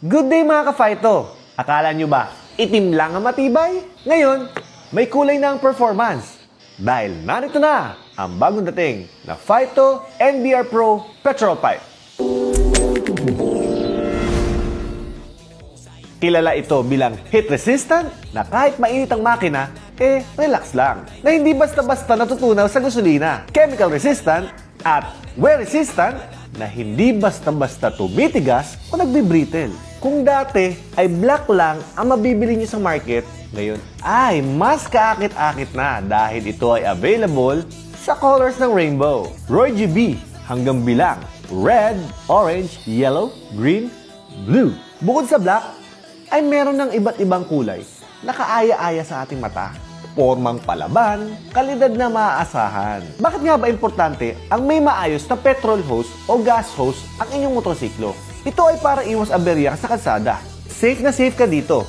Good day mga ka-Phyto! Akala nyo ba, itim lang ang matibay? Ngayon, may kulay na ang performance. Dahil narito na ang bagong dating na Phyto NBR Pro Petrol Pipe. Kilala ito bilang heat resistant na kahit mainit ang makina, relax lang. Na hindi basta-basta natutunaw sa gasolina. Chemical resistant at wear resistant na hindi basta-basta tumitigas o nagbe-brittle. Kung dati ay black lang ang mabibili nyo sa market, ngayon ay mas kaakit-akit na dahil ito ay available sa colors ng rainbow. Roy GB hanggang bilang red, orange, yellow, green, blue. Bukod sa black, ay meron ng iba't ibang kulay na kaaya-aya sa ating mata. Formang palaban, kalidad na maaasahan. Bakit nga ba importante ang may maayos na petrol hose o gas hose ang inyong motorsiklo? Ito ay para iwas aberya sa kalsada. Safe na safe ka dito.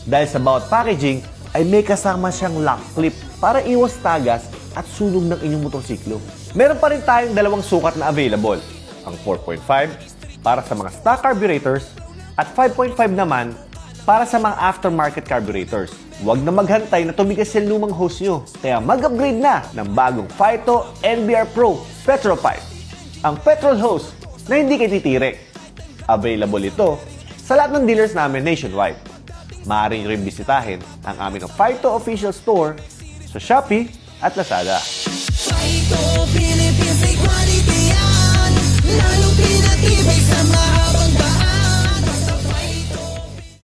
Dahil sa bawat packaging ay may kasama siyang lock clip para iwas tagas at sunog ng inyong motorsiklo. Meron pa rin tayong dalawang sukat na available. Ang 4.5 para sa mga stock carburetors at 5.5 naman para sa mga aftermarket carburetors. Huwag na maghantay na tumigas yung lumang hose nyo. Kaya mag-upgrade na ng bagong Phyto NBR Pro Petrol Pipe. Ang petrol hose na hindi kayo titirik. Available ito sa lahat ng dealers namin nationwide. Maaari nyo rin bisitahin ang aming Phyto official store sa Shopee at Lazada. Phyto, Philippines, ay quality yan. Lalong pinatibay sa